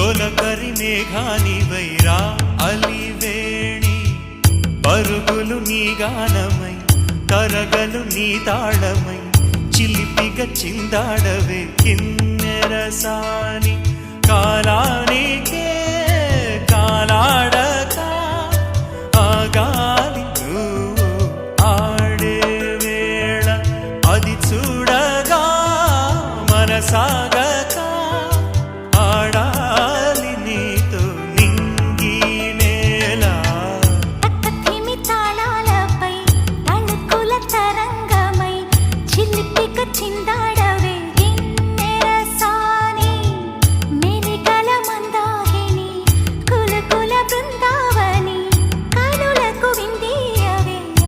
తొలకరి మేఘాని వైరా అలివేణి పరుగులు నీ గానమై కరగలు నీ తాళమై చిలిపిగ చిందాడవే కిన్నెరసాని కాలా